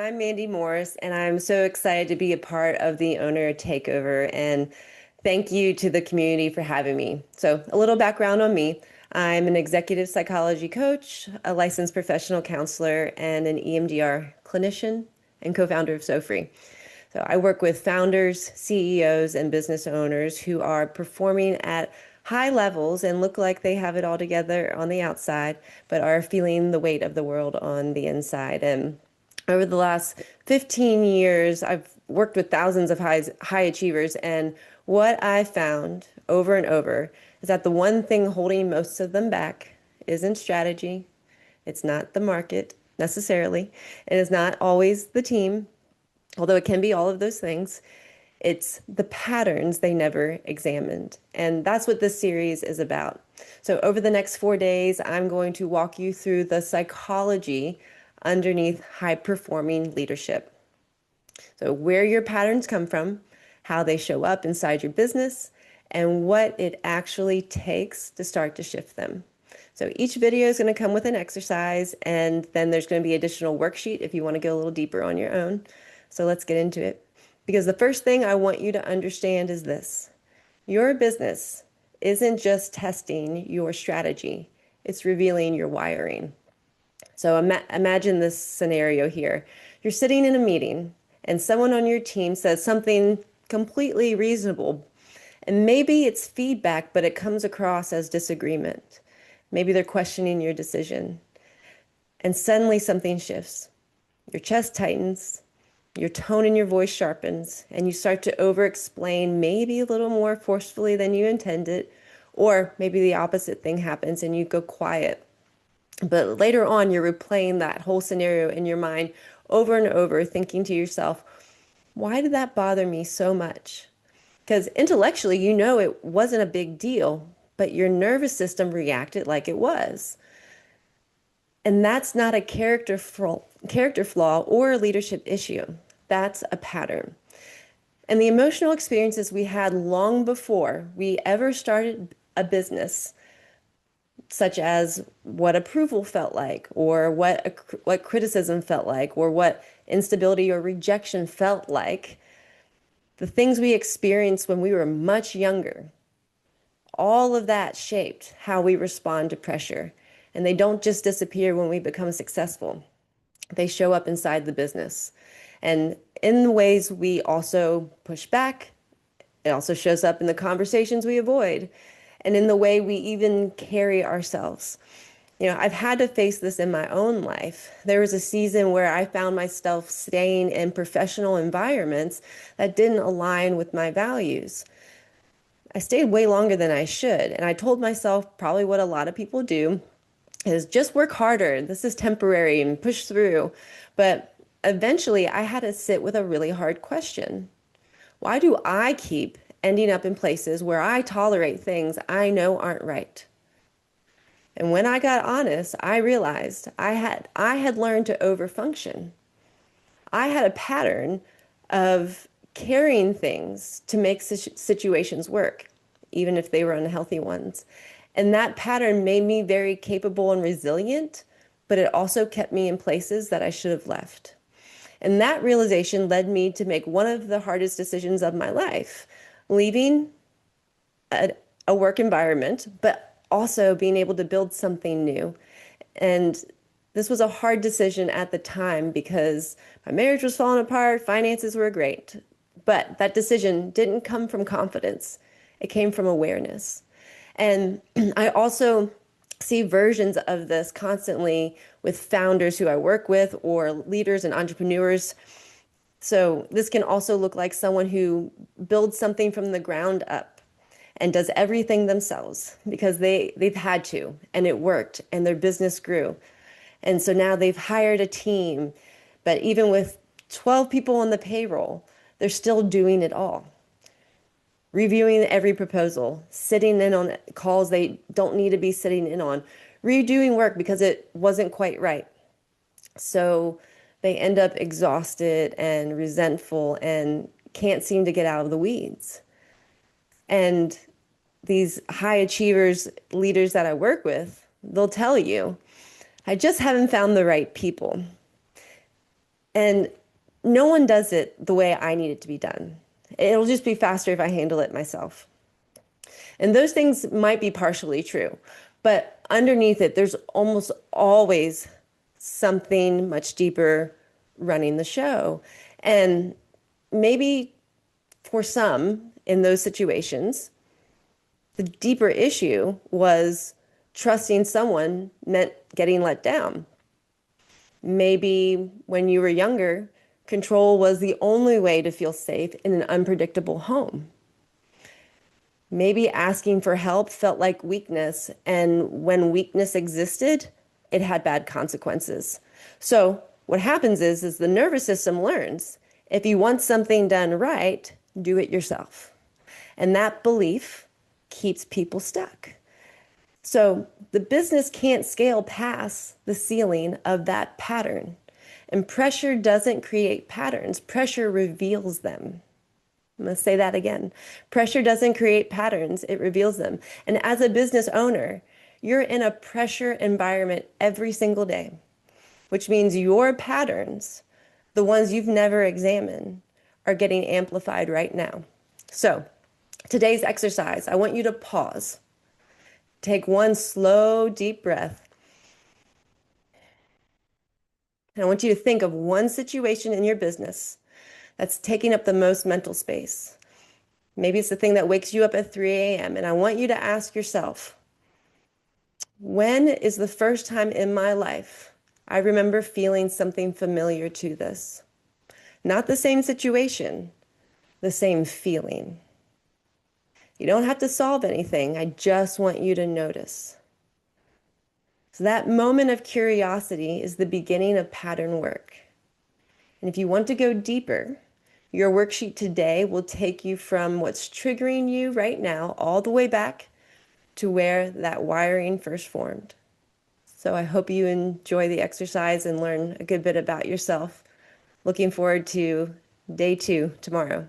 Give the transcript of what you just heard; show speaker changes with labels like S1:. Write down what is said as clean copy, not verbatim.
S1: I'm Mandy Morris, and I'm so excited to be a part of the owner takeover. And thank you to the community for having me. So, a little background on me. I'm an executive psychology coach, a licensed professional counselor, and an EMDR clinician and co-founder of SoFree. So, I work with founders, CEOs, and business owners who are performing at high levels and look like they have it all together on the outside, but are feeling the weight of the world on the inside. And over the last 15 years, I've worked with thousands of high achievers, and what I found over and over is that the one thing holding most of them back isn't strategy. It's not the market necessarily. It is not always the team, although it can be all of those things. It's the patterns they never examined. And that's what this series is about. So, over the next 4 days, I'm going to walk you through the psychology underneath high performing leadership. So, where your patterns come from, how they show up inside your business, and what it actually takes to start to shift them. So, each video is going to come with an exercise, and then there's going to be an additional worksheet if you want to go a little deeper on your own. So, let's get into it. Because the first thing I want you to understand is this: your business isn't just testing your strategy, it's revealing your wiring. So imagine this scenario here. You're sitting in a meeting and someone on your team says something completely reasonable. And maybe it's feedback, but it comes across as disagreement. Maybe they're questioning your decision. And suddenly something shifts. Your chest tightens, your tone in your voice sharpens, and you start to over-explain maybe a little more forcefully than you intended, or maybe the opposite thing happens and you go quiet. But later on, you're replaying that whole scenario in your mind over and over, thinking to yourself, why did that bother me so much? Because intellectually, you know it wasn't a big deal, but your nervous system reacted like it was. And that's not a character flaw or a leadership issue. That's a pattern. And the emotional experiences we had long before we ever started a business, such as what approval felt like, or what criticism felt like, or what instability or rejection felt like, the things we experienced when we were much younger, all of that shaped how we respond to pressure. And they don't just disappear when we become successful. They show up inside the business. And in the ways we also push back, it also shows up in the conversations we avoid, and in the way we even carry ourselves. You know, I've had to face this in my own life. There was a season where I found myself staying in professional environments that didn't align with my values. I stayed way longer than I should, and I told myself probably what a lot of people do is just work harder. This is temporary and push through. But eventually I had to sit with a really hard question. Why do I keep ending up in places where I tolerate things I know aren't right? And when I got honest, I realized I had learned to overfunction. I had a pattern of carrying things to make situations work, even if they were unhealthy ones. And that pattern made me very capable and resilient, but it also kept me in places that I should have left. And that realization led me to make one of the hardest decisions of my life, leaving a work environment, but also being able to build something new. And this was a hard decision at the time because my marriage was falling apart, finances were great. But that decision didn't come from confidence. It came from awareness. And I also see versions of this constantly with founders who I work with or leaders and entrepreneurs. So this can also look like someone who builds something from the ground up and does everything themselves because they've had to, and it worked, and their business grew. And so now they've hired a team, but even with 12 people on the payroll, they're still doing it all. Reviewing every proposal, sitting in on calls they don't need to be sitting in on, redoing work because it wasn't quite right. So they end up exhausted and resentful and can't seem to get out of the weeds. And these high achievers, leaders that I work with, they'll tell you, I just haven't found the right people. And no one does it the way I need it to be done. It'll just be faster if I handle it myself. And those things might be partially true, but underneath it, there's almost always something much deeper running the show. And maybe for some in those situations, the deeper issue was trusting someone meant getting let down. Maybe when you were younger, control was the only way to feel safe in an unpredictable home. Maybe asking for help felt like weakness, and when weakness existed, it had bad consequences. So what happens is the nervous system learns if you want something done right, do it yourself. And that belief keeps people stuck. So the business can't scale past the ceiling of that pattern. And pressure doesn't create patterns, pressure reveals them. I'm going to say that again. Pressure doesn't create patterns, it reveals them. And as a business owner, you're in a pressure environment every single day, which means your patterns, the ones you've never examined, are getting amplified right now. So, today's exercise, I want you to pause. Take one slow, deep breath. And I want you to think of one situation in your business that's taking up the most mental space. Maybe it's the thing that wakes you up at 3 a.m. And I want you to ask yourself, when is the first time in my life I remember feeling something familiar to this? Not the same situation, the same feeling. You don't have to solve anything. I just want you to notice. So that moment of curiosity is the beginning of pattern work. And if you want to go deeper, your worksheet today will take you from what's triggering you right now all the way back to where that wiring first formed. So I hope you enjoy the exercise and learn a good bit about yourself. Looking forward to day 2 tomorrow.